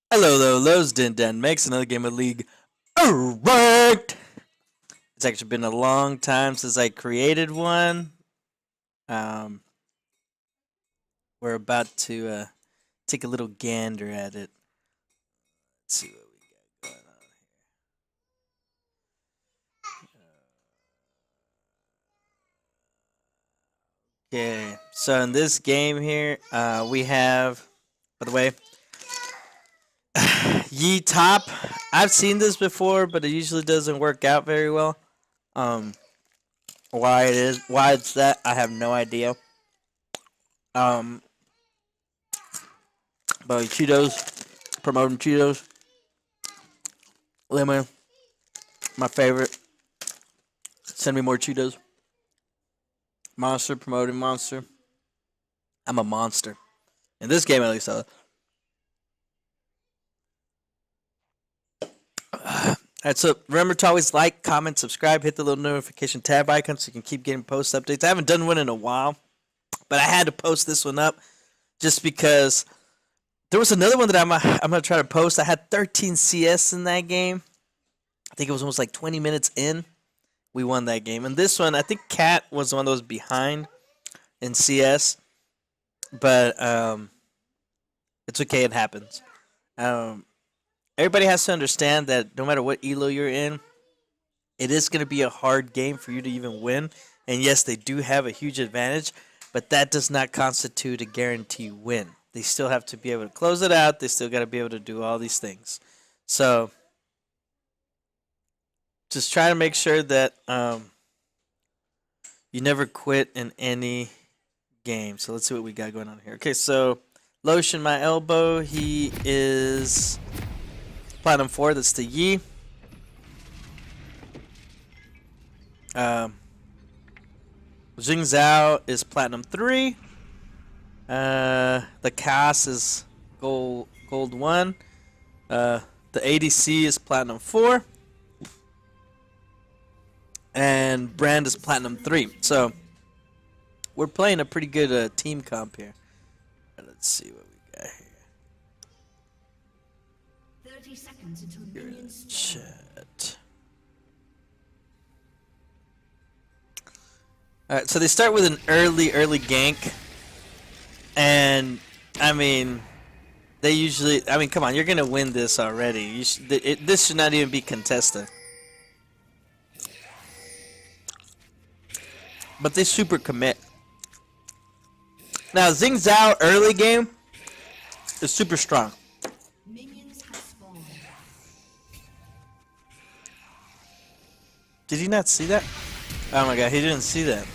Hello, Lows Den Den makes another game of League. Alright! It's actually been a long time since I created one. Um, we're about to take a little gander at it. Let's see what we got going on here. Okay, so in this game here, we have, by the way, Yi Top. I've seen this before, but it usually doesn't work out very well. Um, why it's that, I have no idea. Um, but Cheetos, promoting Cheetos, lemon, my favorite. Send me more Cheetos. Monster, promoting Monster. I'm a monster. In this game, at least. Alright, so remember to always like, comment, subscribe, hit the little notification tab icon so you can keep getting post updates. I haven't done one in a while, but I had to post this one up just because there was another one that I'm gonna try to post. I had 13 CS in that game. I think it was almost like 20 minutes in. We won that game. And this one, I think Cat was the one that was behind in CS, but it's okay. It happens. Everybody has to understand that no matter what elo you're in, it is going to be a hard game for you to even win. And yes, they do have a huge advantage, but that does not constitute a guarantee win. They still have to be able to close it out. They still got to be able to do all these things. So just try to make sure that you never quit in any game. So let's see what we got going on here. Okay, so Lotion, my elbow, he is Platinum 4, that's the Yi. Jing Zhao is Platinum 3. The Cass is Gold 1. The ADC is Platinum 4. And Brand is Platinum 3. So, we're playing a pretty good team comp here. Let's see what we got here. 30 seconds until minions Chat. Alright, so they start with an early gank. And, I mean, they usually... I mean, come on, you're going to win this already. This should not even be contested. But they super commit. Now, Xing Zhao early game is super strong. minions have spawned. Did he not see that? Oh my god, he didn't see that.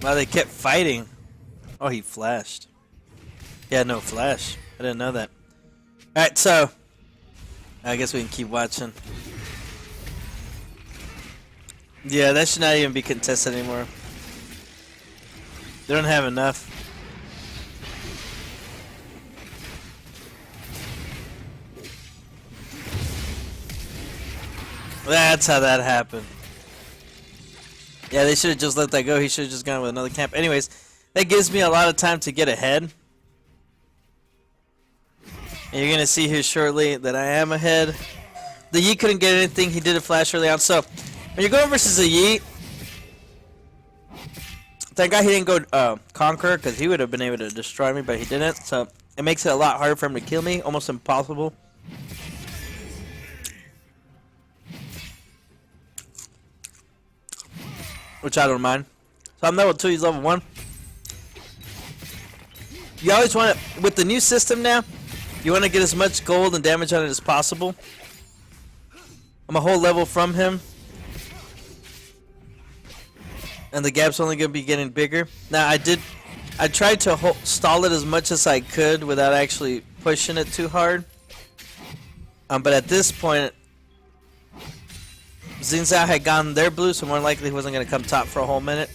Wow, they kept fighting. Oh, he flashed. Yeah, no flash. I didn't know that. Alright, so I guess we can keep watching. Yeah, that should not even be contested anymore. They don't have enough. That's how that happened. Yeah, they should have just let that go. He should have just gone with another camp. Anyways, that gives me a lot of time to get ahead. And you're going to see here shortly that I am ahead. The Yi couldn't get anything. He did a flash early on. So, when you're going versus a Yi, thank God he didn't go Conqueror, because he would have been able to destroy me, but he didn't. So, it makes it a lot harder for him to kill me. Almost impossible. Which I don't mind. So I'm level 2, he's level 1. You always want to, with the new system now, you want to get as much gold and damage on it as possible. I'm a whole level from him. And the gap's only going to be getting bigger. Now I tried to stall it as much as I could without actually pushing it too hard. But at this point, Xing Zhao had gone their blue, so more likely he wasn't going to come top for a whole minute.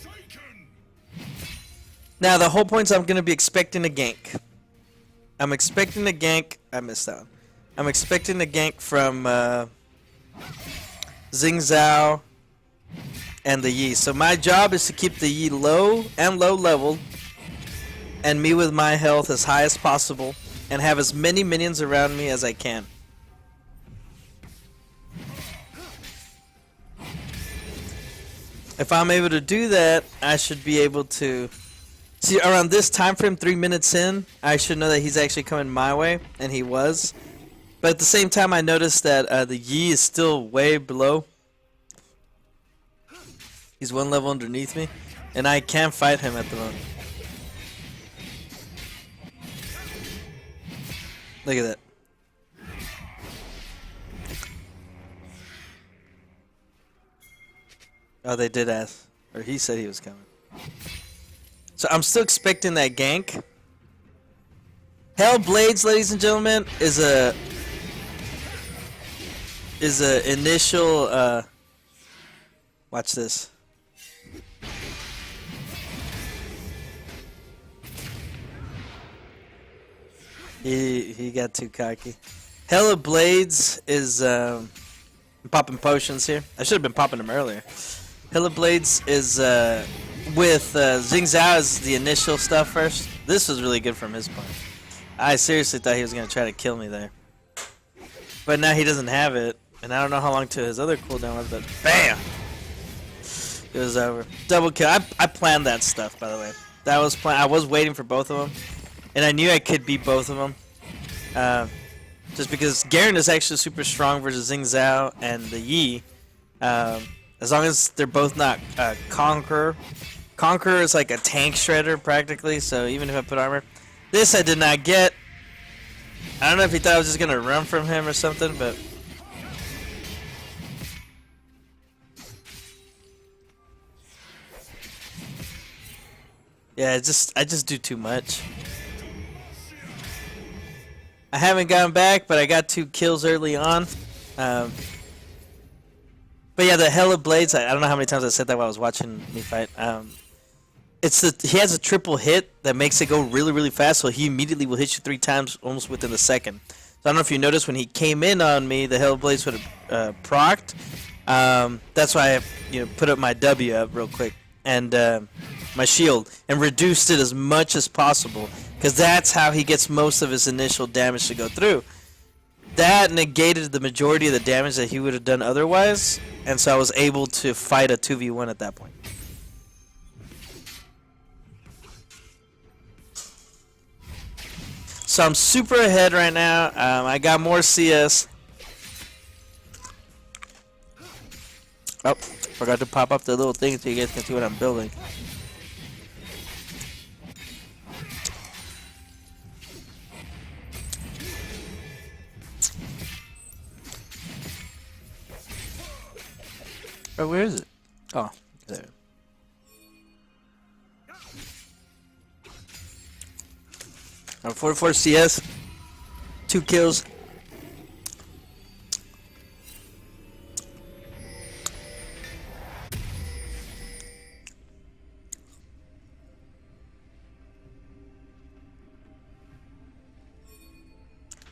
Now, the whole point is I'm going to be expecting a gank. I'm expecting a gank. I missed that one. I'm expecting a gank from Xing Zhao and the Yi. So my job is to keep the Yi low and low leveled, and me with my health as high as possible, and have as many minions around me as I can. If I'm able to do that, I should be able to see around this time frame, 3 minutes in, I should know that he's actually coming my way, and he was. But at the same time, I noticed that the Yi is still way below. He's one level underneath me, and I can't fight him at the moment. Look at that. Oh, they did ask. Or he said he was coming. So I'm still expecting that gank. Hell Blades, ladies and gentlemen, is a initial watch this. He got too cocky. Hell of Blades is popping potions here. I should have been popping them earlier. Hell of Blades is with Xing Zhao as the initial stuff first. This was really good from his point. I seriously thought he was gonna try to kill me there, but now he doesn't have it, and I don't know how long to his other cooldown was. But bam, it was over. Double kill. I planned that stuff, by the way. That was planned. I was waiting for both of them, and I knew I could beat both of them. Just because Garen is actually super strong versus Xing Zhao and the Yi. As long as they're both not Conqueror. Conqueror is like a tank shredder practically, so even if I put armor. This I did not get. I don't know if he thought I was just gonna run from him or something, but yeah, I just do too much. I haven't gotten back, but I got 2 kills early on. But yeah, the Hell of Blades, I don't know how many times I said that while I was watching me fight. He has a triple hit that makes it go really, really fast, so he immediately will hit you 3 times almost within a second. So I don't know if you noticed when he came in on me, the Hell of Blades would have procced. That's why I put up my W up real quick and my shield and reduced it as much as possible, because that's how he gets most of his initial damage to go through. That negated the majority of the damage that he would have done otherwise, and so I was able to fight a 2v1 at that point. So I'm super ahead right now. I got more CS. Oh, forgot to pop up the little thing so you guys can see what I'm building. Oh, where is it? Oh, there. I'm 44 CS, 2 kills.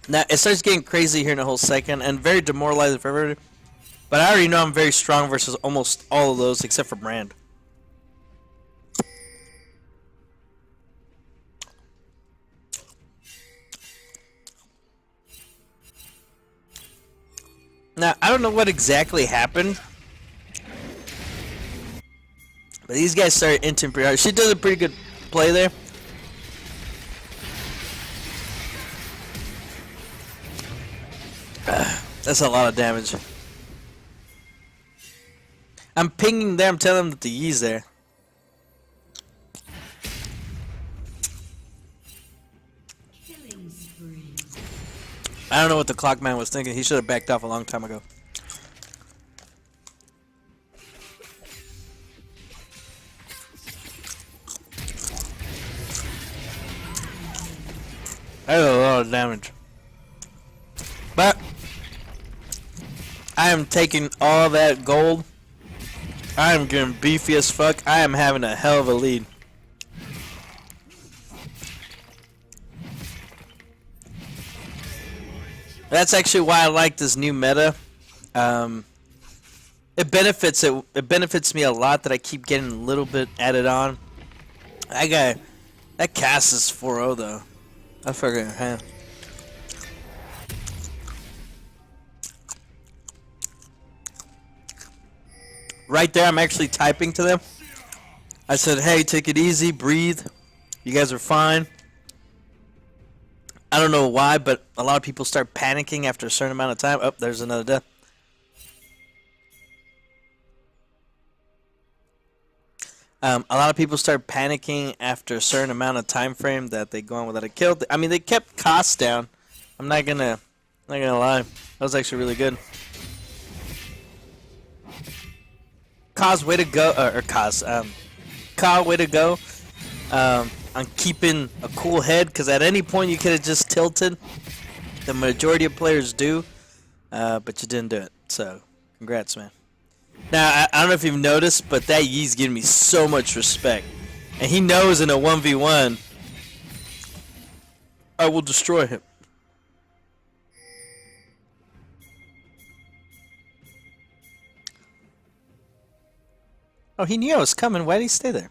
Now it starts getting crazy here in a whole second, and very demoralizing for everybody. But I already know I'm very strong versus almost all of those except for Brand. Now, I don't know what exactly happened, but these guys started entering pretty hard. She does a pretty good play there. That's a lot of damage. I'm pinging them, telling them that the Yi's there. I don't know what the Clockman was thinking. He should have backed off a long time ago. That was a lot of damage. But I am taking all that gold. I am getting beefy as fuck. I am having a hell of a lead. That's actually why I like this new meta. It benefits me a lot that I keep getting a little bit added on. That cast is 4-0 though. I figured, huh? Right there, I'm actually typing to them. I said, hey, take it easy, breathe. You guys are fine. I don't know why, but a lot of people start panicking after a certain amount of time. Oh, there's another death. A lot of people start panicking after a certain amount of time frame that they go on without a kill. I mean, they kept costs down. I'm not gonna lie. That was actually really good. Kaz, way to go, or Kaz, Ka, way to go, on keeping a cool head, because at any point you could have just tilted. The majority of players do, but you didn't do it. So, congrats, man. Now, I don't know if you've noticed, but that Yi's giving me so much respect. And he knows in a 1v1, I will destroy him. Oh, he knew I was coming. Why did he stay there?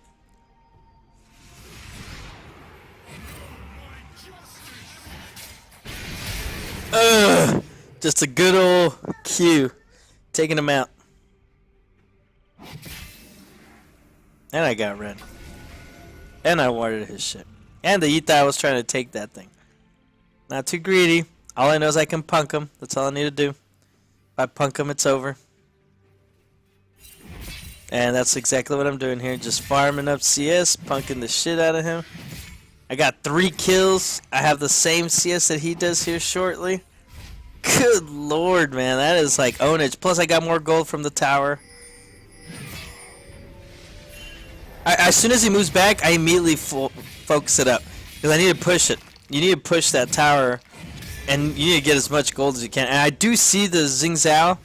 Ugh! Just a good old Q. Taking him out. And I got red. And I warded his shit. And the Yita was trying to take that thing. Not too greedy. All I know is I can punk him. That's all I need to do. If I punk him, it's over. And that's exactly what I'm doing here. Just farming up CS, punking the shit out of him. I got 3 kills. I have the same CS that he does here shortly. Good lord, man. That is like ownage. Plus, I got more gold from the tower. As soon as he moves back, I immediately focus it up. Because I need to push it. You need to push that tower. And you need to get as much gold as you can. And I do see the Xing Zhao.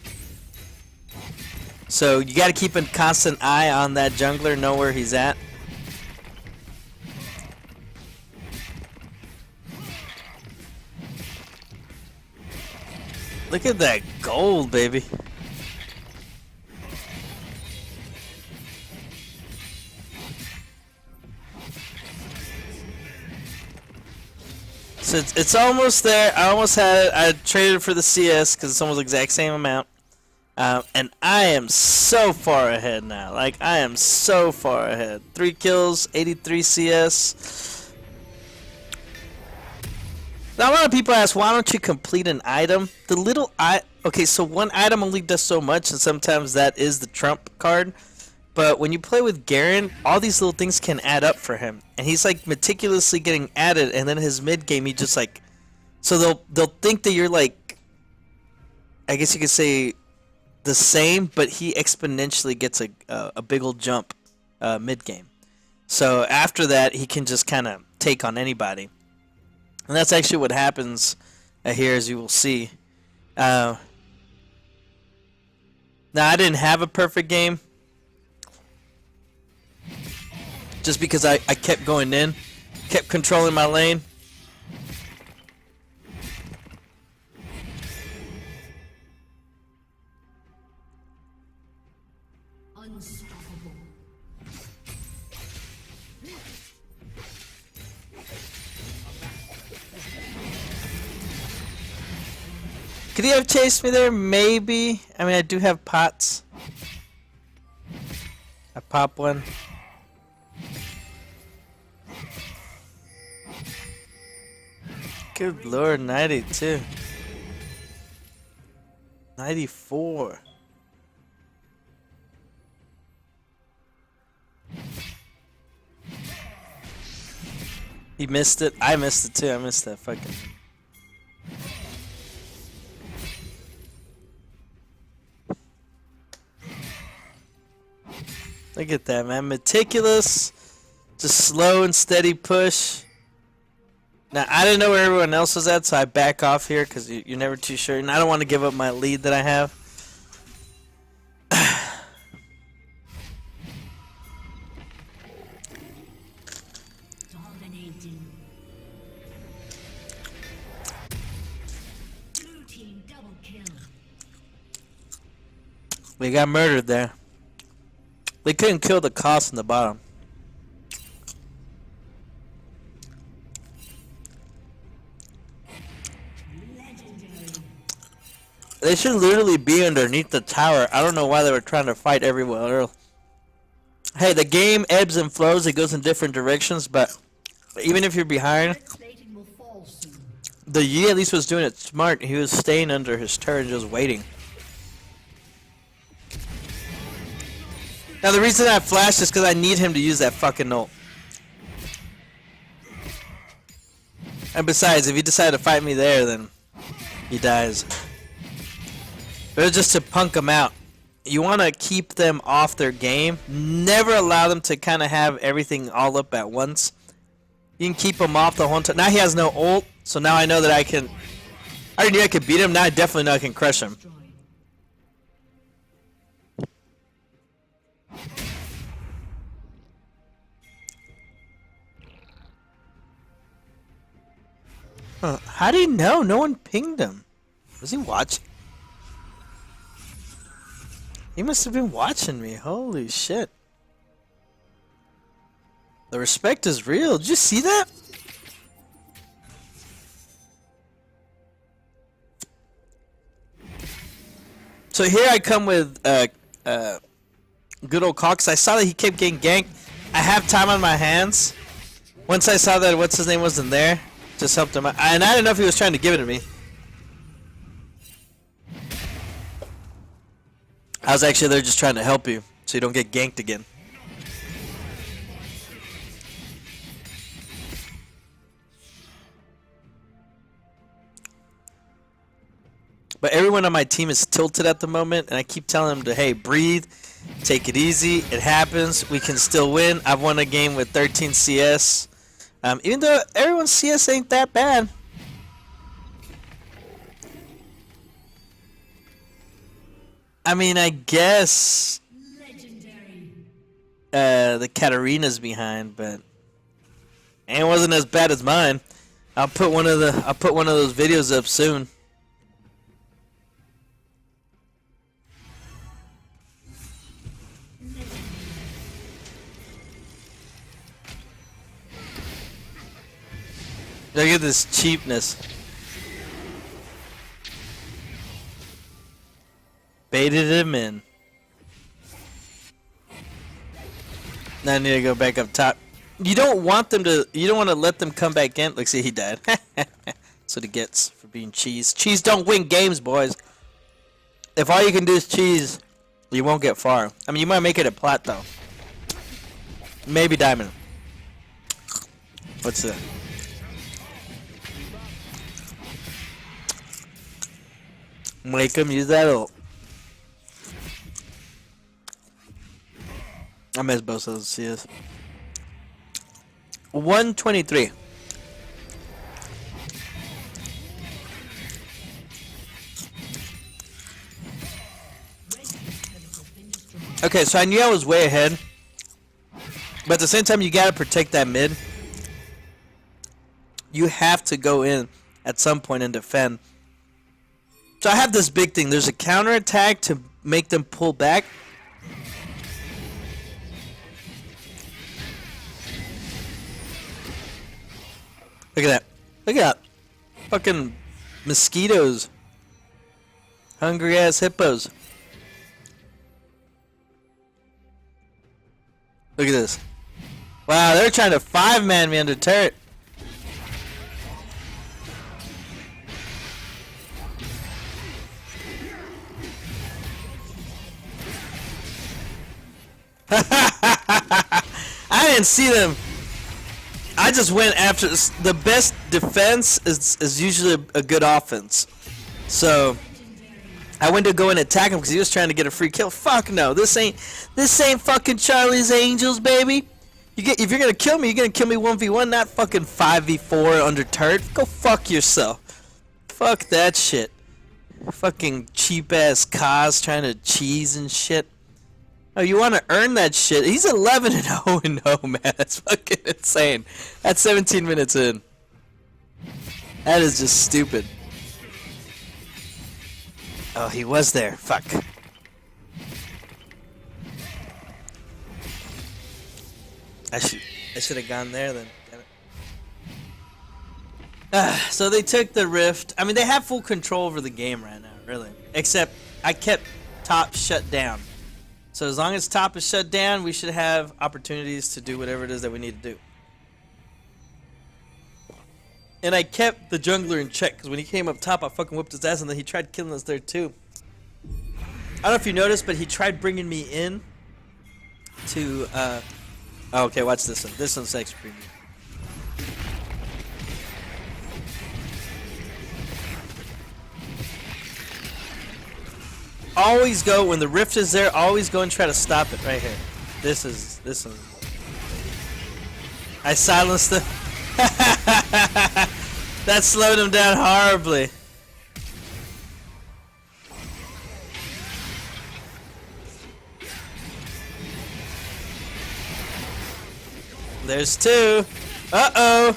So you got to keep a constant eye on that jungler, know where he's at. Look at that gold, baby. So it's almost there. I almost had it. I traded it for the CS because it's almost the exact same amount. And I am so far ahead now. Like, I am so far ahead. 3 kills, 83 CS. Now, a lot of people ask, why don't you complete an item? The little okay, so one item only does so much, and sometimes that is the trump card. But when you play with Garen, all these little things can add up for him. And he's, like, meticulously getting added, and then his mid-game, he just, like... So they'll think that you're, like... I guess you could say... the same, but he exponentially gets a big old jump mid game. So after that, he can just kind of take on anybody, and that's actually what happens here, as you will see. Now I didn't have a perfect game, just because I kept going in, kept controlling my lane. Unstoppable. Could he have chased me there? Maybe. I mean, I do have pots. I pop one. Good lord, 92. 94. He missed it. I missed it too. I missed that fucking... Look at that, man. Meticulous. Just slow and steady push. Now, I didn't know where everyone else was at, so I back off here because you're never too sure. And I don't want to give up my lead that I have. Dominating. Blue We got murdered there. They couldn't kill the cost in the bottom. They should literally be underneath the tower. I don't know why they were trying to fight everywhere else. Hey, the game ebbs and flows. It goes in different directions, but even if you're behind, the Yi at least was doing it smart. He was staying under his turret, just waiting. Now the reason I flashed is because I need him to use that fucking ult. And besides, if he decided to fight me there, then he dies. But it's just to punk them out. You want to keep them off their game. Never allow them to kind of have everything all up at once. You can keep him off the whole time. Now he has no ult, so now I know that I can... I already knew I could beat him, now I definitely know I can crush him. Huh. How do you know? No one pinged him. Was he watching? He must have been watching me. Holy shit. The respect is real. Did you see that? So here I come with good old Cox. I saw that he kept getting ganked. I have time on my hands. Once I saw that what's his name wasn't there, just helped him out. And I didn't know if he was trying to give it to me. I was actually there just trying to help you so you don't get ganked again. But everyone on my team is tilted at the moment, and I keep telling them to, hey, breathe, take it easy, it happens, we can still win. I've won a game with 13 CS. Even though everyone's CS ain't that bad. I mean, I guess Legendary. The Katarina's behind, but it wasn't as bad as mine. I'll put one of those videos up soon. Look at this cheapness. Baited him in. Now I need to go back up top. You don't want them to. You don't want to let them come back in. Look, see, he died. That's what he gets for being cheese. Cheese don't win games, boys. If all you can do is cheese, you won't get far. I mean, you might make it a plat though. Maybe diamond. What's that? Make him use that ult. I missed both of those CS. 123. Okay, so I knew I was way ahead. But at the same time, you gotta protect that mid. You have to go in at some point and defend. So I have this big thing. There's a counterattack to make them pull back. Look at that. Look at that. Fucking mosquitoes. Hungry ass hippos. Look at this. Wow, they're trying to 5-man me under turret. I didn't see them. I just went after the best defense is usually a good offense. So I went to go and attack him because he was trying to get a free kill. Fuck no, this ain't fucking Charlie's Angels, baby. If you're gonna kill me, you're gonna kill me 1v1, not fucking 5v4 under turret. Go fuck yourself. Fuck that shit. Fucking cheap ass Kaz trying to cheese and shit. Oh, you want to earn that shit? He's 11-0-0, man. That's fucking insane. That's 17 minutes in. That is just stupid. Oh, he was there. Fuck. I should have gone there then. So they took the rift. I mean, they have full control over the game right now, really. Except I kept top shut down. So as long as top is shut down, we should have opportunities to do whatever it is that we need to do. And I kept the jungler in check, because when he came up top, I fucking whipped his ass, and then he tried killing us there too. I don't know if you noticed, but he tried bringing me in to, oh, okay, watch this one. This one's sex preview. Always go, when the rift is there, always go and try to stop it right here. This one. I silenced the... That slowed him down horribly. There's two. Uh-oh.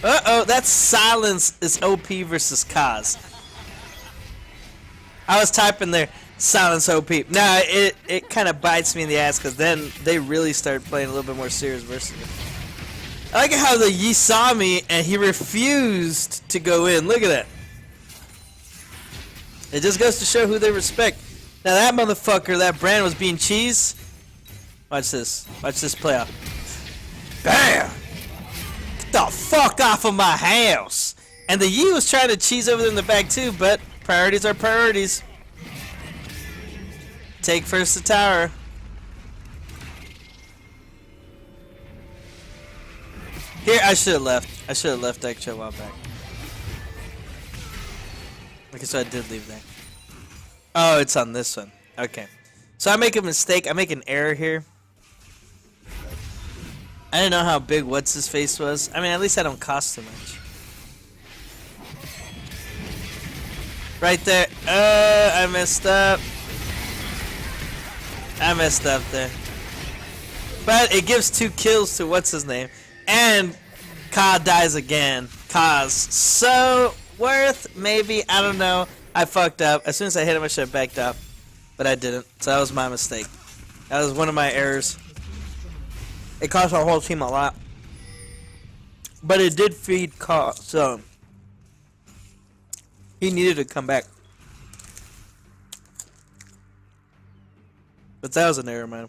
Uh-oh. That silence is OP versus Kaz. I was typing there, silence OP. Now, it kind of bites me in the ass, because then they really start playing a little bit more serious versus me. I like how the Yi saw me and he refused to go in. Look at that. It just goes to show who they respect. Now that motherfucker, that Brand was being cheese. Watch this. Watch this play out. Bam! Get the fuck off of my house! And the Yi was trying to cheese over there in the back too, but priorities are priorities. Take first the tower. Here, I should have left. I should have left actually a while back. Okay, so I did leave there. Oh, it's on this one. Okay. So I make a mistake. I make an error here. I didn't know how big what's-his-face was. I mean, at least I don't cost too much. Right there. I messed up. I messed up there. But it gives 2 kills to what's-his-name. And Ka dies again. Kaz. So, worth, maybe, I don't know. I fucked up. As soon as I hit him, I should have backed up. But I didn't. So that was my mistake. That was one of my errors. It cost our whole team a lot. But it did feed Ka, so he needed to come back. But that was an error, man.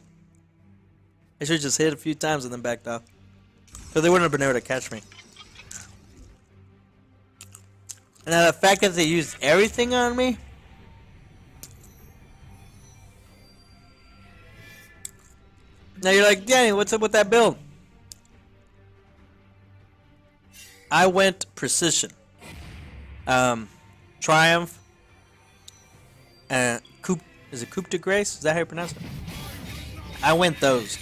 I should have just hit a few times and then backed off. So they wouldn't have been able to catch me. And now the fact that they used everything on me. Now you're like, Danny, what's up with that build? I went precision. Triumph. Coup, is it Coup de Grace? Is that how you pronounce it? I went those.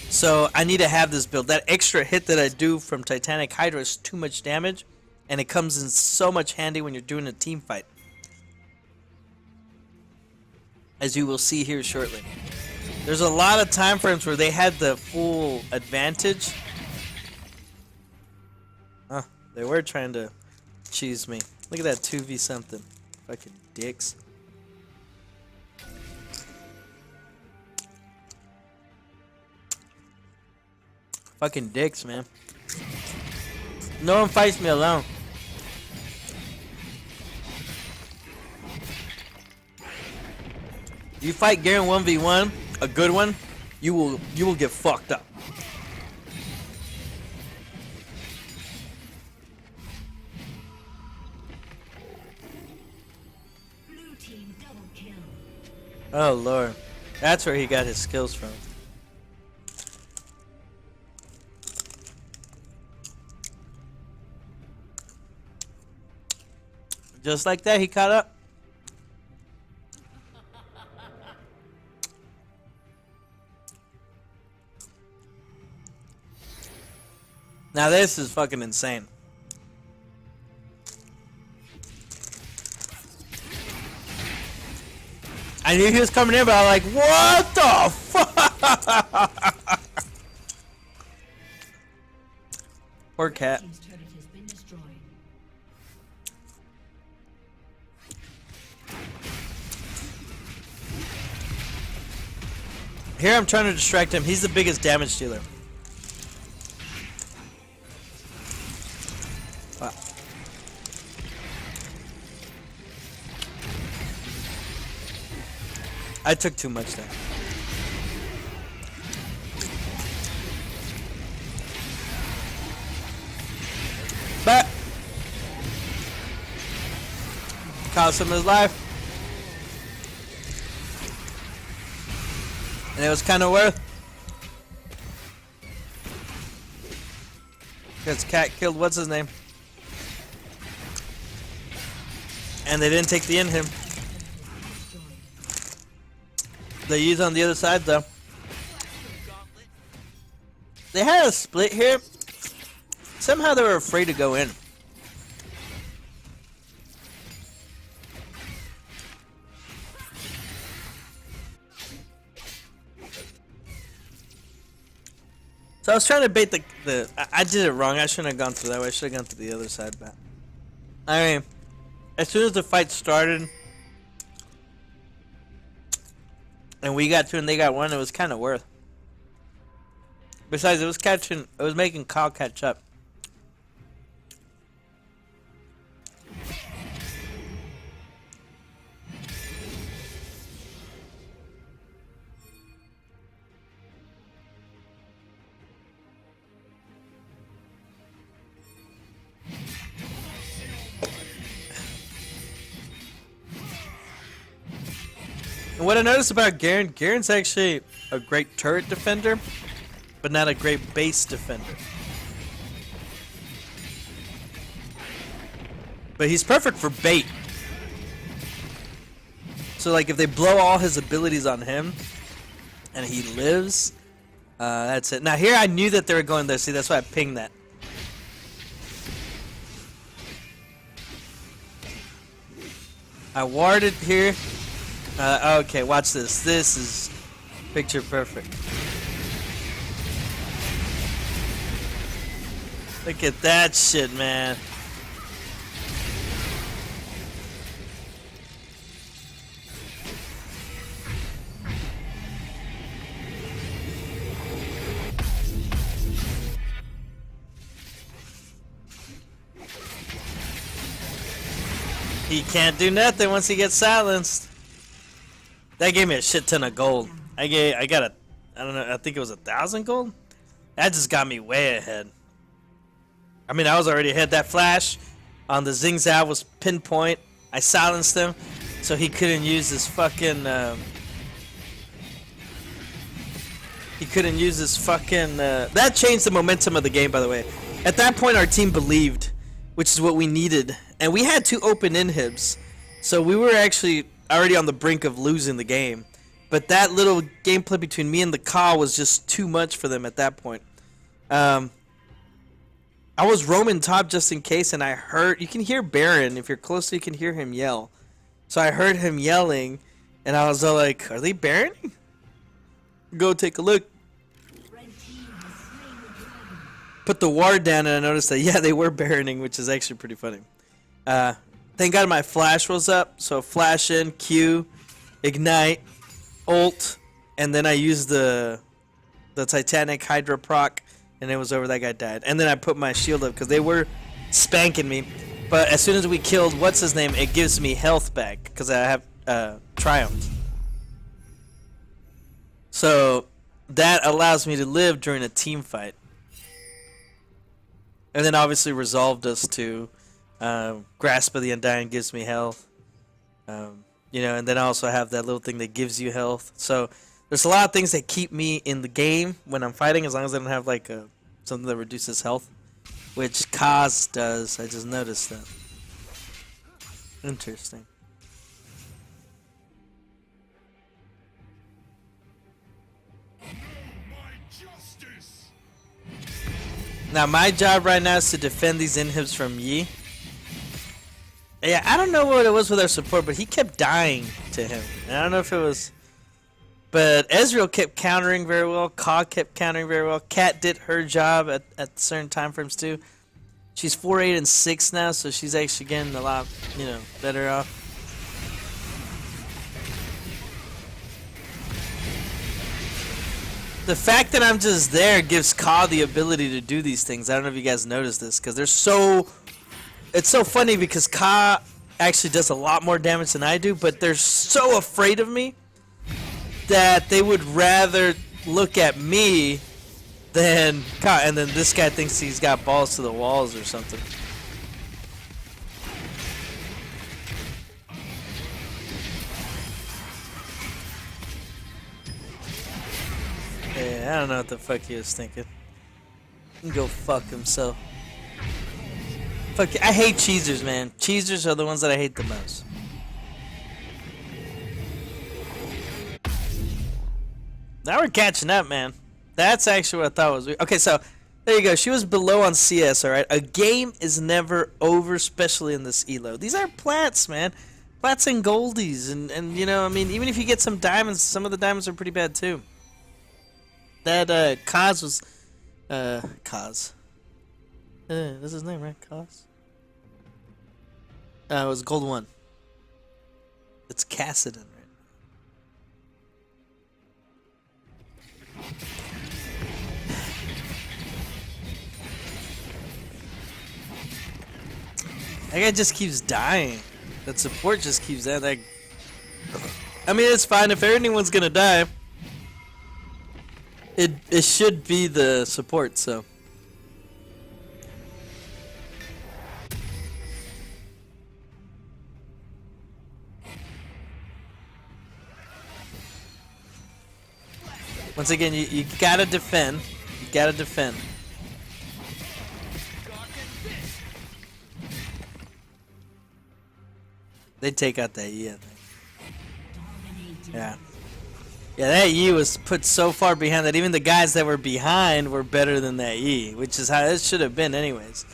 So I need to have this build. That extra hit that I do from Titanic Hydra is too much damage, and it comes in so much handy when you're doing a team fight, as you will see here shortly. There's a lot of time frames where they had the full advantage. Huh, they were trying to cheese me. Look at that 2v something. Fucking dicks. Fucking dicks, man. No one fights me alone. You fight Garen 1v1, a good one, you will get fucked up. Blue team double kill. Oh lord. That's where he got his skills from. Just like that, he caught up. Now this is fucking insane. I knew he was coming in, but I was like, what the fuck? Poor cat. Team's turret has been destroyed. Here I'm trying to distract him. He's the biggest damage dealer. I took too much there. But cost him his life. And it was kind of worth. Because Cat killed what's his name. And they didn't take the in him. They used on the other side though. They had a split here. Somehow they were afraid to go in. So I was trying to bait the I did it wrong. I shouldn't have gone through that way. I should have gone to the other side, but I mean, as soon as the fight started and we got 2 and they got 1, it was kind of worth. Besides, it was making Kyle catch up. And what I noticed about Garen's actually a great turret defender, but not a great base defender. But he's perfect for bait. So like if they blow all his abilities on him and he lives, that's it. Now here I knew that they were going there. See, that's why I pinged that. I warded here. Okay, watch this. This is picture perfect. Look at that shit, man. He can't do nothing once he gets silenced. That gave me a shit ton of gold. I got a, I don't know, I think it was 1,000 gold. That just got me way ahead. I mean, I was already ahead. That flash on the Zing Zao was pinpoint. I silenced him, so he couldn't use his fucking. He couldn't use his fucking. That changed the momentum of the game, by the way. At that point, our team believed, which is what we needed, and we had 2 open inhibs, so we were actually already on the brink of losing the game. But that little gameplay between me and the Ka was just too much for them at that point. I was roaming top just in case, and I heard, you can hear Baron, if you're close, you can hear him yell. So I heard him yelling, and I was like, are they Baroning? Go take a look. Put the ward down, and I noticed that, yeah, they were Baroning, which is actually pretty funny. Thank God my flash was up, so flash in, Q, ignite, ult, and then I used the Titanic Hydra proc, and it was over, that guy died. And then I put my shield up, because they were spanking me, but as soon as we killed, what's his name, it gives me health back, because I have Triumph. So, that allows me to live during a team fight. And then obviously resolved us to Grasp of the Undying gives me health. You know, and then I also have that little thing that gives you health. So there's a lot of things that keep me in the game when I'm fighting, as long as I don't have like something that reduces health, which Kaz does. I just noticed that. Interesting. Now my job right now is to defend these inhibs from Yi. Yeah, I don't know what it was with our support, but he kept dying to him. And I don't know if it was, but Ezreal kept countering very well. Ka kept countering very well. Kat did her job at certain time frames too. She's 4, 8, and 6 now, so she's actually getting a lot, you know, better off. The fact that I'm just there gives Ka the ability to do these things. I don't know if you guys noticed this, because they're so... It's so funny because Ka actually does a lot more damage than I do, but they're so afraid of me that they would rather look at me than, and then this guy thinks he's got balls to the walls or something. Yeah, I don't know what the fuck he was thinking. He can go fuck himself. Fuck, I hate cheesers, man. Cheesers are the ones that I hate the most. Now we're catching up, man. That's actually what I thought was weird. Okay, so there you go. She was below on CS, alright? A game is never over, especially in this elo. These are plats, man. Plats and goldies. And you know, I mean, even if you get some diamonds, some of the diamonds are pretty bad, too. That, Kaz was, Kaz. That's his name, right? Kaz? It was gold 1. It's Cassidon, right? That guy just keeps dying. That support just keeps dying. That... I mean, it's fine if anyone's gonna die. It should be the support, so. Once again, you gotta defend. You gotta defend. They take out that Yi, I think. Yeah. Yeah, that Yi was put so far behind that even the guys that were behind were better than that Yi, which is how it should have been anyways.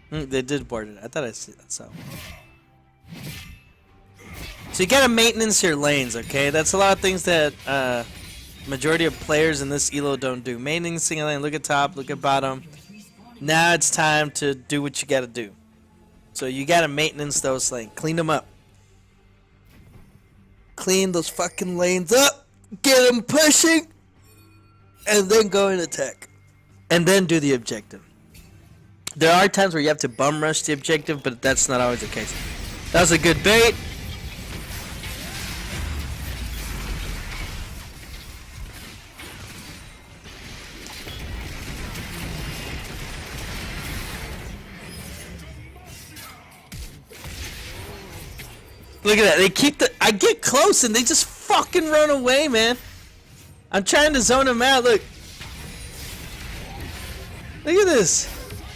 They did board it. I thought I saw. So you gotta maintenance your lanes, okay? That's a lot of things that majority of players in this elo don't do. Maintaining a lane, look at top, look at bottom. Now it's time to do what you gotta do. So you gotta maintenance those lanes. Clean them up. Clean those fucking lanes up. Get them pushing. And then go and attack. And then do the objective. There are times where you have to bum rush the objective, but that's not always the case. That was a good bait. Look at that. They keep the... I get close and they just fucking run away, man. I'm trying to zone them out. Look. Look at this.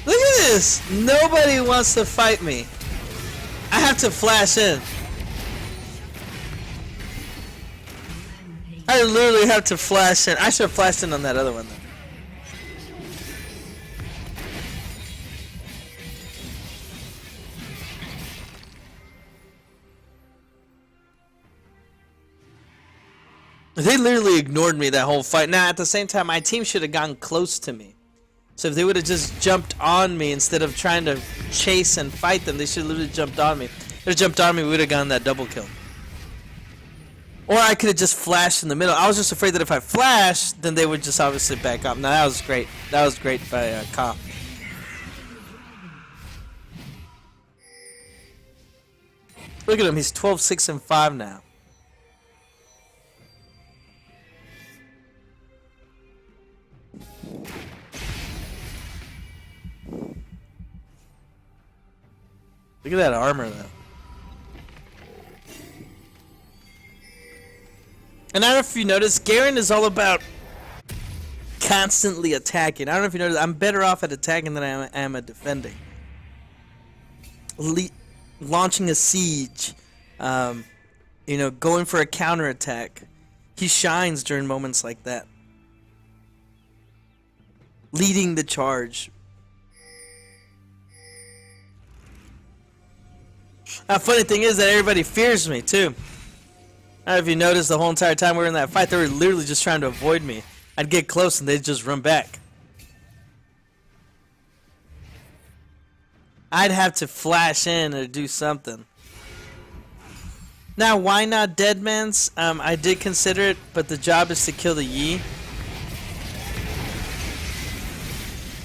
Look at this. Nobody wants to fight me. I have to flash in. I literally have to flash in. I should have flashed in on that other one, though. They literally ignored me that whole fight. Now, at the same time, my team should have gotten close to me. So if they would have just jumped on me instead of trying to chase and fight them, they should have literally jumped on me. If they jumped on me, we would have gotten that double kill. Or I could have just flashed in the middle. I was just afraid that if I flashed, then they would just obviously back up. Now, that was great. That was great by Ka. Look at him. He's 12, 6, and 5 now. Look at that armor, though. And I don't know if you noticed, Garen is all about constantly attacking. I don't know if you noticed, I'm better off at attacking than I am at defending. Launching a siege, you know, going for a counterattack. He shines during moments like that. Leading the charge. Funny thing is that everybody fears me too. I don't know if you noticed the whole entire time we were in that fight, they were literally just trying to avoid me. I'd get close and they'd just run back. I'd have to flash in or do something. Now, why not Deadman's? I did consider it, but the job is to kill the Yi.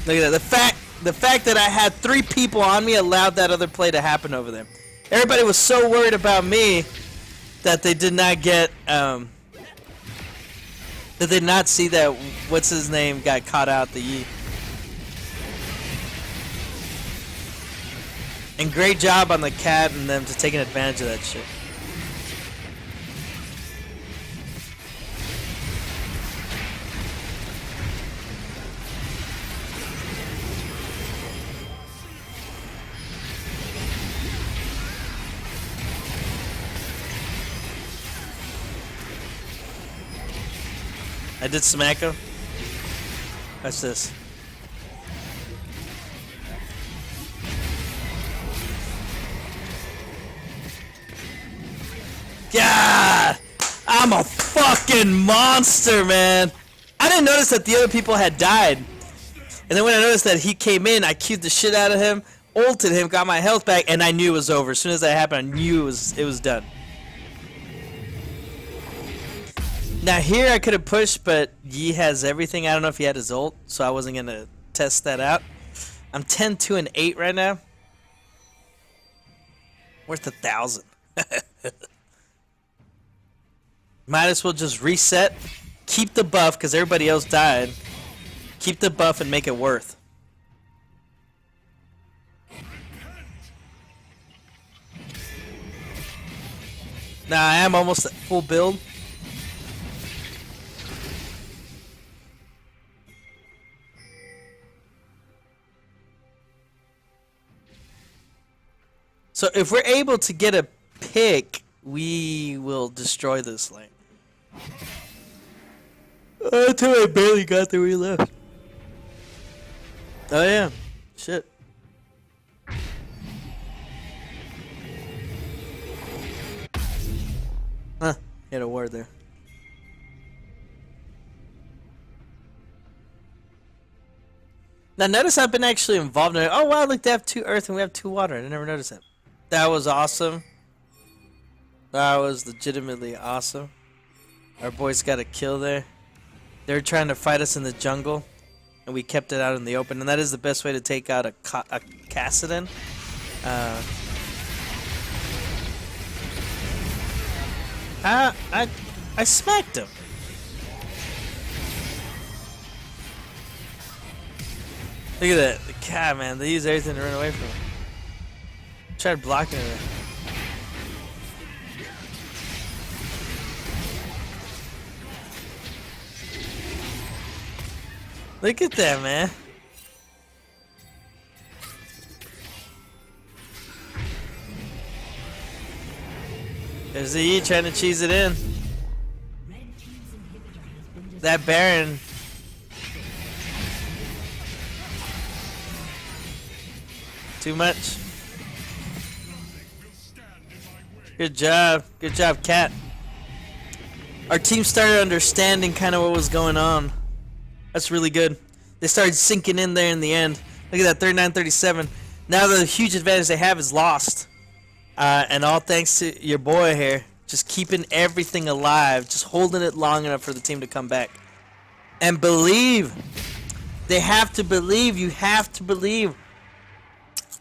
Look at that. The fact the fact that I had 3 people on me allowed that other play to happen over there. Everybody was so worried about me that they did not get, that they did not see that, what's his name, got caught out the Yi. And great job on the cat and them to taking advantage of that shit. I did smack him. Watch this. God! I'm a fucking monster, man! I didn't notice that the other people had died. And then when I noticed that he came in, I queued the shit out of him, ulted him, got my health back, and I knew it was over. As soon as that happened, I knew it was done. Now here I could have pushed, but Yi has everything. I don't know if he had his ult, so I wasn't gonna test that out. I'm 10, 2, and 8 right now. Worth 1,000. Might as well just reset, keep the buff because everybody else died. Keep the buff and make it worth. Now I am almost at full build. So if we're able to get a pick, we will destroy this lane. Until I barely got there, we left. Oh yeah, shit. Huh, hit a word there. Now notice I've been actually involved in it. Oh wow, look, they have 2 earth and we have 2 water. I never noticed that. That was awesome. That was legitimately awesome. Our boys got a kill there. They were trying to fight us in the jungle, and we kept it out in the open. And that is the best way to take out a Kassadin. I smacked him. Look at that. The cat, man. They use everything to run away from him. Tried blocking it. Look at that, man. There's the E trying to cheese it in. That Baron. Too much. Good job. Good job, Cat. Our team started understanding kind of what was going on. That's really good. They started sinking in there in the end. Look at that, 39-37. Now the huge advantage they have is lost. And all thanks to your boy here. Just keeping everything alive. Just holding it long enough for the team to come back. And believe. They have to believe. You have to believe.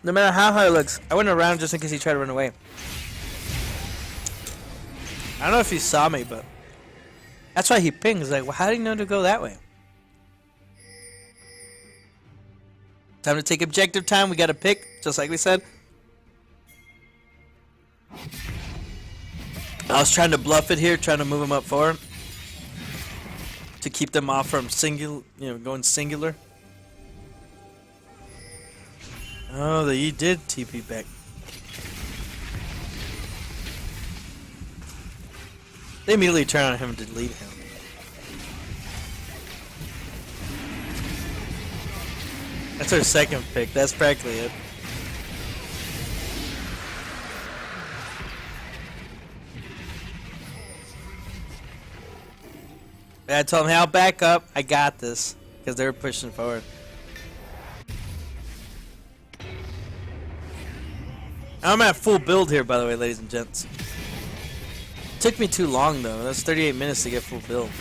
No matter how hard it looks. I went around just in case he tried to run away. I don't know if he saw me, but that's why he pings. Like, well, how do you know to go that way? Time to take objective time. We got to pick, just like we said. I was trying to bluff it here, trying to move him up forward to keep them off from singular, going singular. Oh, he did TP back. They immediately turn on him and delete him. That's our second pick. That's practically it. I told him, hey, I'll back up. I got this. Because they were pushing forward. I'm at full build here, by the way, ladies and gents. Took me too long, though. That's 38 minutes to get full build.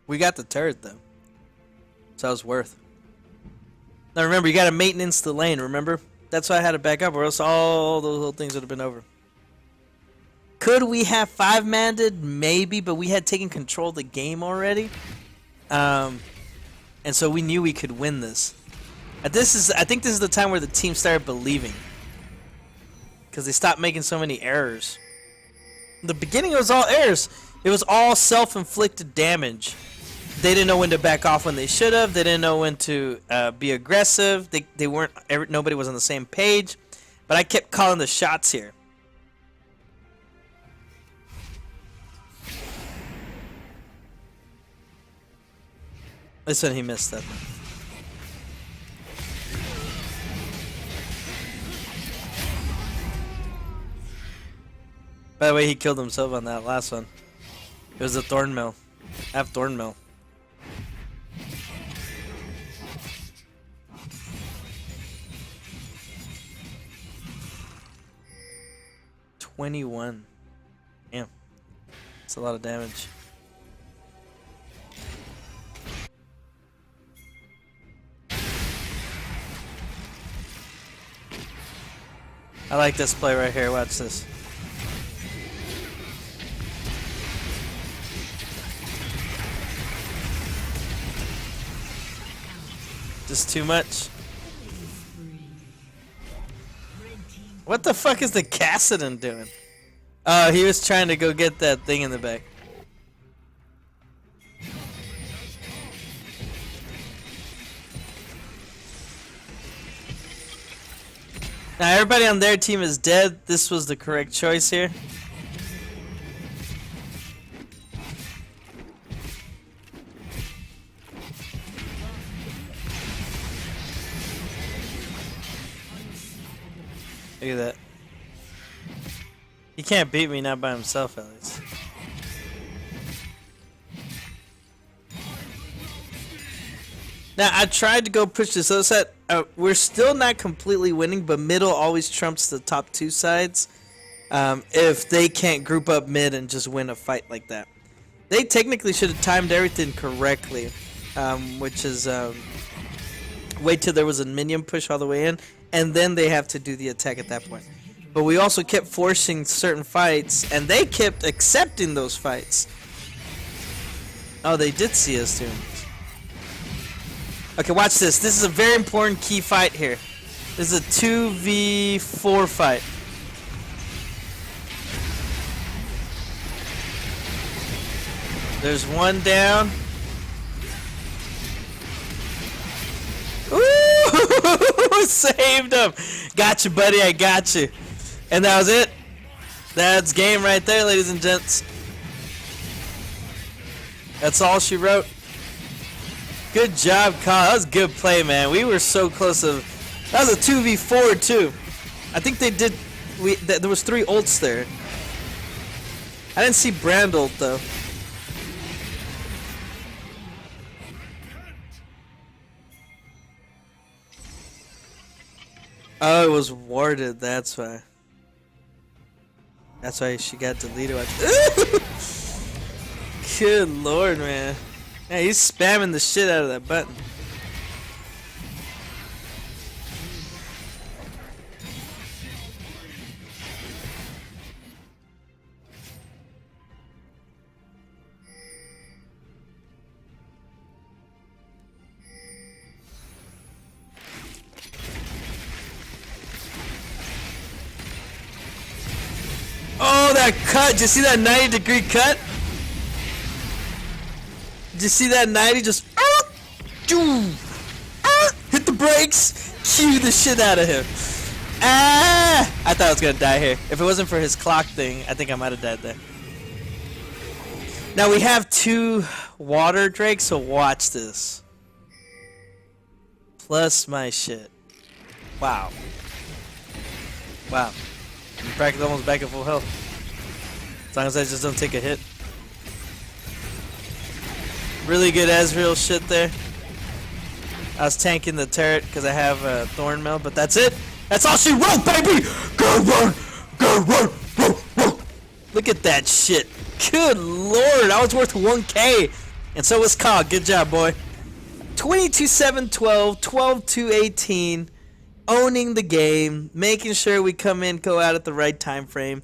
We got the turret though, so it was worth. Now remember, you gotta maintenance the lane. Remember, that's why I had to back up, or else all those little things would have been over. Could we have 5-manded? Maybe, but we had taken control of the game already, and so we knew we could win this. I think this is the time where the team started believing, because they stopped making so many errors. In the beginning, it was all errors. It was all self-inflicted damage. They didn't know when to back off when they should have. They didn't know when to be aggressive. They weren't. Nobody was on the same page. But I kept calling the shots here. Listen, he missed that. By the way, he killed himself on that last one. It was a Thornmill. I have Thornmill. $21. Damn. That's a lot of damage. I like this play right here. Watch this. Just too much. What the fuck is the Cassidon doing? Oh, he was trying to go get that thing in the back. Now everybody on their team is dead. This was the correct choice here. Look at that. He can't beat me, not by himself at least. Now I tried to go push this other side. We're still not completely winning, but middle always trumps the top two sides. If they can't group up mid and just win a fight like that, they technically should have timed everything correctly, which is wait till there was a minion push all the way in, and then they have to do the attack at that point. But we also kept forcing certain fights, and they kept accepting those fights. Oh, they did see us too. Okay, watch this. This is a very important key fight here. This is a 2v4 fight. There's one down. Ooh! Saved him. Got you, buddy. I got you. And that was it. That's game right there, ladies and gents. That's all she wrote. Good job, Kyle. That was good play, man. We were so close to. That was a 2v4 too. I think they did. There was 3 ults there. I didn't see Brand ult though. Oh, it was warded. That's why. That's why she got deleted. Good lord, man. Yeah, he's spamming the shit out of that button. Oh, that cut! Did you see that 90-degree cut? Did you see that 90 just hit the brakes, cue the shit out of him. Ah! I thought I was gonna die here. If it wasn't for his clock thing, I think I might have died there. Now we have 2 water drakes, so watch this. Plus my shit. Wow. Wow. I'm practically almost back at full health. As long as I just don't take a hit. Really good Ezreal shit there. I was tanking the turret because I have a Thornmill, but that's it. That's all she wrote, baby! Go run! Go run! Run, run. Look at that shit. Good lord, I was worth 1k. And so was Ka. Good job, boy. 22-7-12, 12-2-18. Owning the game, making sure we come in, go out at the right time frame,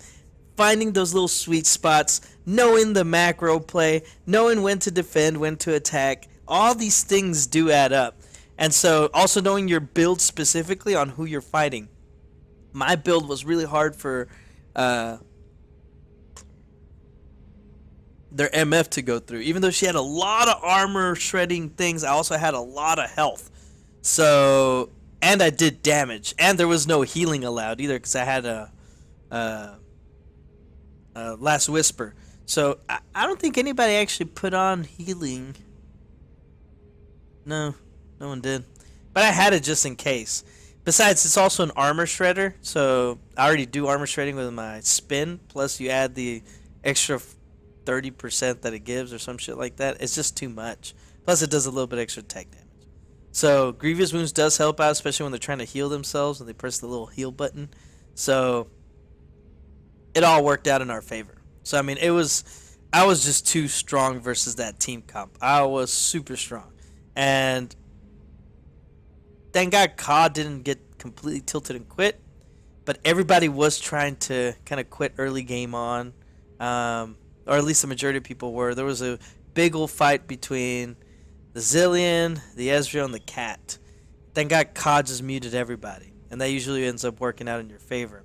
finding those little sweet spots, knowing the macro play, knowing when to defend, when to attack. All these things do add up. And so also knowing your build specifically on who you're fighting. My build was really hard for their MF to go through. Even though she had a lot of armor shredding things, I also had a lot of health. So... and I did damage, and there was no healing allowed either because I had a Last Whisper. So I don't think anybody actually put on healing. No one did. But I had it just in case. Besides, it's also an armor shredder, so I already do armor shredding with my spin. Plus, you add the extra 30% that it gives or some shit like that. It's just too much. Plus, it does a little bit extra tech damage. So, Grievous Wounds does help out, especially when they're trying to heal themselves and they press the little heal button. So, it all worked out in our favor. So, I mean, I was just too strong versus that team comp. I was super strong. And thank God Ka didn't get completely tilted and quit. But everybody was trying to kind of quit early game on. Or at least the majority of people were. There was a big old fight between the Zillion, the Ezreal, and the Cat. Thank God Ka just muted everybody. And that usually ends up working out in your favor.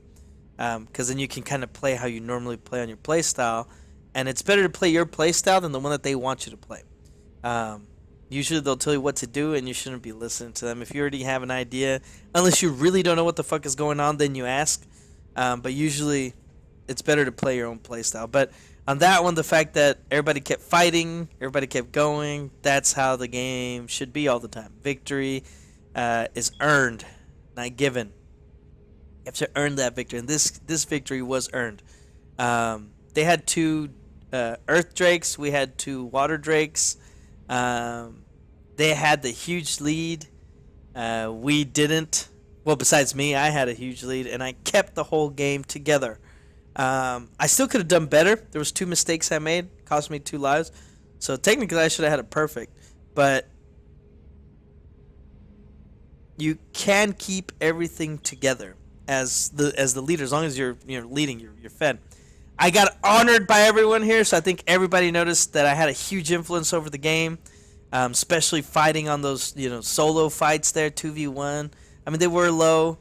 Because then you can kind of play how you normally play on your playstyle. And it's better to play your playstyle than the one that they want you to play. Usually they'll tell you what to do and you shouldn't be listening to them. If you already have an idea, unless you really don't know what the fuck is going on, then you ask. But usually it's better to play your own playstyle. But on that one, the fact that everybody kept fighting, everybody kept going, that's how the game should be all the time. Victory is earned, not given. You have to earn that victory, and this victory was earned. They had 2 Earth Drakes, we had 2 Water Drakes. They had the huge lead. We didn't. Well, besides me, I had a huge lead, and I kept the whole game together. I still could have done better. There was 2 mistakes I made, cost me 2 lives. So technically I should have had it perfect, but you can keep everything together as the leader as long as you're leading, you're fed. I got honored by everyone here, so I think everybody noticed that I had a huge influence over the game, especially fighting on those solo fights there, 2v1. I mean, they were low,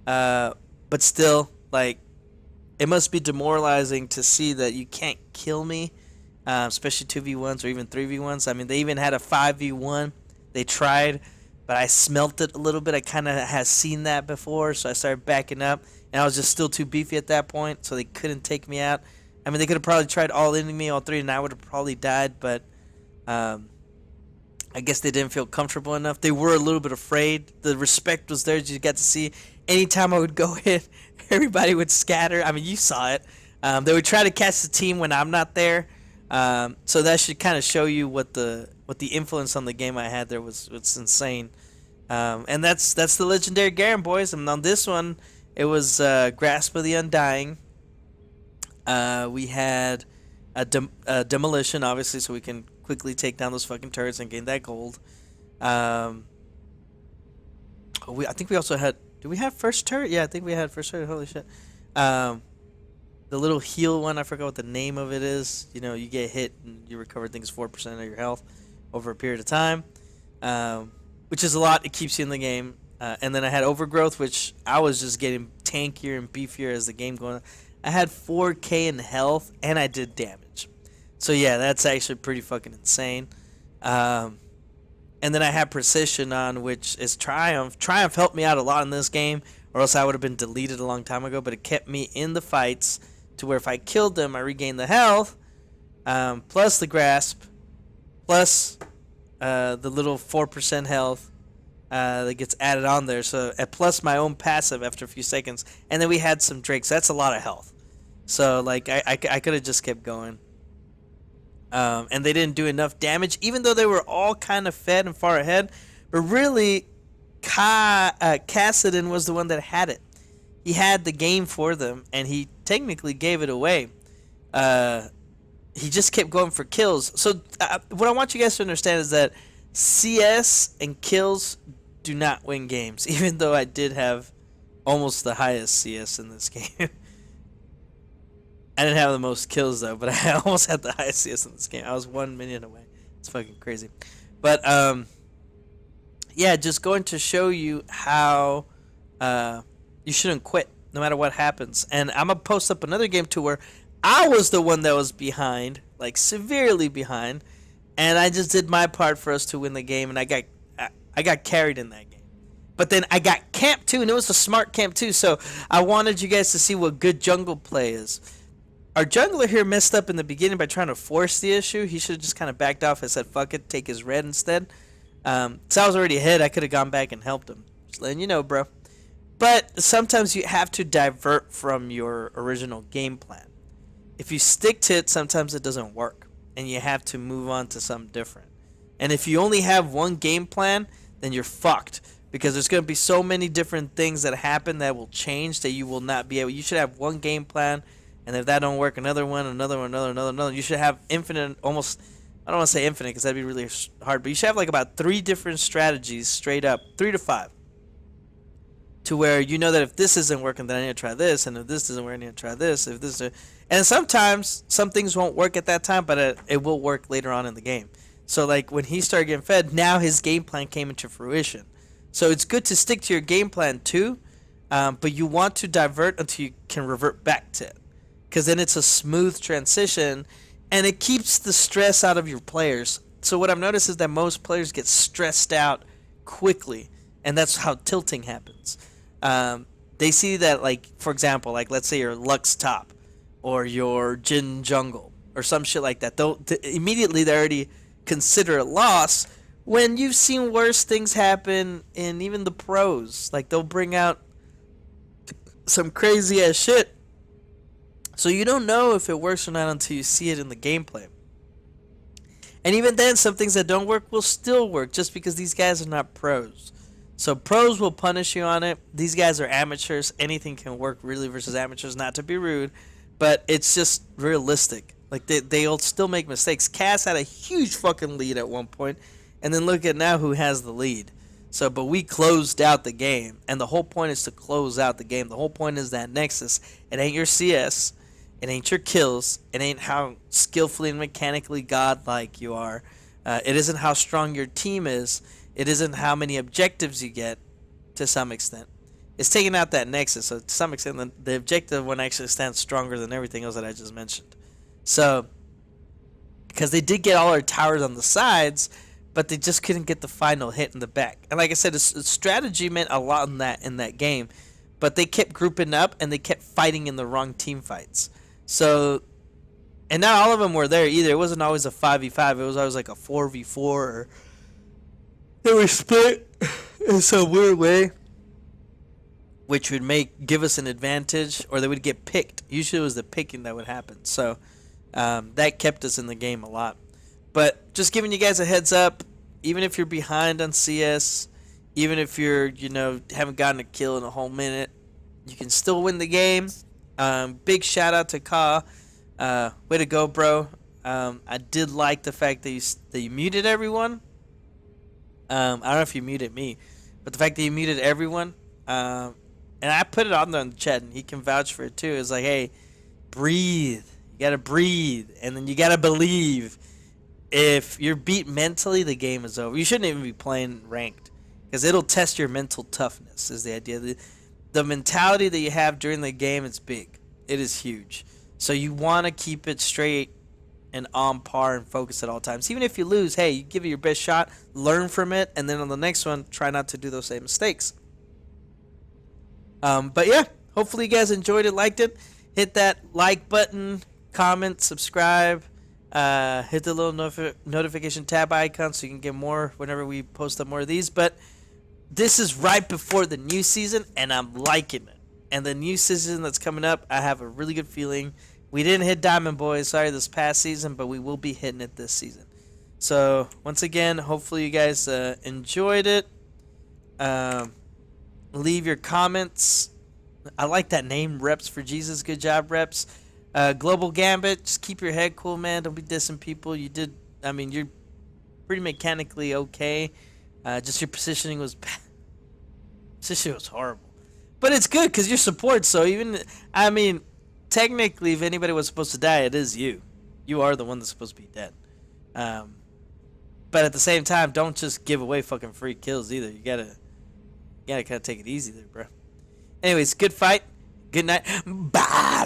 but still, like, it must be demoralizing to see that you can't kill me, especially 2v1s or even 3v1s. I mean, they even had a 5v1. They tried, but I smelt it a little bit. I kind of had seen that before, so I started backing up. And I was just still too beefy at that point, so they couldn't take me out. I mean, they could have probably tried all-ending me, all 3, and I would have probably died, but I guess they didn't feel comfortable enough. They were a little bit afraid. The respect was there. You got to see anytime I would go in, everybody would scatter. I mean, you saw it. They would try to catch the team when I'm not there. So that should kind of show you what the influence on the game I had there was insane. And that's the Legendary Garen, boys. And on this one, it was Grasp of the Undying. We had a Demolition, obviously, so we can quickly take down those fucking turrets and gain that gold. I think we also had... Do we have first turret? Yeah, I think we had first turret. Holy shit. The little heal one, I forgot what the name of it is. You get hit and you recover, I think it's 4% of your health over a period of time. Which is a lot. It keeps you in the game. And then I had Overgrowth, which I was just getting tankier and beefier as the game going on. I had 4k in health and I did damage. So yeah, that's actually pretty fucking insane. And then I had Precision on, which is Triumph. Triumph helped me out a lot in this game, or else I would have been deleted a long time ago, but it kept me in the fights to where if I killed them, I regained the health, plus the Grasp, plus the little 4% health that gets added on there, so plus my own passive after a few seconds, and then we had some Drakes. That's a lot of health. So, like, I could have just kept going. And they didn't do enough damage, even though they were all kind of fed and far ahead. But really, Kassadin was the one that had it. He had the game for them, and he technically gave it away. he just kept going for kills. So what I want you guys to understand is that CS and kills do not win games, even though I did have almost the highest CS in this game. I didn't have the most kills though, but I almost had the highest CS in this game. I was 1 million away. It's fucking crazy. But yeah, just going to show you how you shouldn't quit no matter what happens. And I'm gonna post up another game too where I was the one that was behind, like severely behind, and I just did my part for us to win the game, and I got carried in that game. But then I got camped too, and it was a smart camp too. So I wanted you guys to see what good jungle play is. Our jungler here messed up in the beginning by trying to force the issue. He should have just kind of backed off and said, fuck it, take his red instead. So I was already ahead. I could have gone back and helped him. Just letting you know, bro. But sometimes you have to divert from your original game plan. If you stick to it, sometimes it doesn't work. And you have to move on to something different. And if you only have one game plan, then you're fucked. Because there's going to be so many different things that happen that will change that you will not be able. You should have one game plan. And if that don't work, another one. You should have infinite, almost, I don't want to say infinite because that'd be really hard. But you should have like about 3 different strategies straight up. 3 to 5. To where you know that if this isn't working, then I need to try this. And if this doesn't work, I need to try this. If this, and sometimes some things won't work at that time, but it will work later on in the game. So like when he started getting fed, now his game plan came into fruition. So it's good to stick to your game plan too. But you want to divert until you can revert back to it. Because then it's a smooth transition, and it keeps the stress out of your players. So what I've noticed is that most players get stressed out quickly, and that's how tilting happens. They see that, like, for example, like let's say you're Lux top, or your Jin jungle, or some shit like that. Immediately they already consider a loss when you've seen worse things happen in even the pros. Like they'll bring out some crazy ass shit. So you don't know if it works or not until you see it in the gameplay. And even then, some things that don't work will still work just because these guys are not pros. So pros will punish you on it. These guys are amateurs. Anything can work really versus amateurs, not to be rude. But it's just realistic. Like they'll still make mistakes. Cass had a huge fucking lead at one point. And then look at now who has the lead. So, but we closed out the game. And the whole point is to close out the game. The whole point is that Nexus. It ain't your CS. It ain't your kills. It ain't how skillfully and mechanically godlike you are. It isn't how strong your team is. It isn't how many objectives you get, to some extent. It's taking out that nexus. So to some extent, the objective one actually stands stronger than everything else that I just mentioned. So, because they did get all our towers on the sides, but they just couldn't get the final hit in the back. And like I said, strategy meant a lot in that game. But they kept grouping up, and they kept fighting in the wrong team fights. So, and not all of them were there either. It wasn't always a 5v5. It was always like a 4v4. Or they were split in some weird way, which would give us an advantage, or they would get picked. Usually it was the picking that would happen. So, that kept us in the game a lot. But just giving you guys a heads up, even if you're behind on CS, even if you're, haven't gotten a kill in a whole minute, you can still win the game. Big shout out to Ka. Way to go, bro. I did like the fact that you muted everyone. I don't know if you muted me, but the fact that you muted everyone, and I put it on there in the chat, and he can vouch for it too. It's like, hey, breathe. You gotta breathe, and then you gotta believe. If you're beat mentally, the game is over. You shouldn't even be playing ranked, because it'll test your mental toughness, is the idea. The mentality that you have during the game is big. It is huge. So you want to keep it straight and on par and focus at all times. Even if you lose, hey, you give it your best shot, learn from it, and then on the next one, try not to do those same mistakes. But yeah, hopefully you guys enjoyed it, liked it. Hit that like button, comment, subscribe. Hit the little notification tab icon so you can get more whenever we post up more of these. But this is right before the new season, and I'm liking it. And the new season that's coming up, I have a really good feeling. We didn't hit Diamond Boys, this past season, but we will be hitting it this season. So, once again, hopefully you guys enjoyed it. Leave your comments. I like that name, Reps for Jesus. Good job, Reps. Global Gambit, just keep your head cool, man. Don't be dissing people. You did. I mean, you're pretty mechanically okay. Just your positioning was bad. Positioning was horrible. But it's good because you're support. So even, I mean, technically, if anybody was supposed to die, it is you. You are the one that's supposed to be dead. But at the same time, don't just give away fucking free kills either. You gotta kind of take it easy there, bro. Anyways, good fight. Good night. Bye.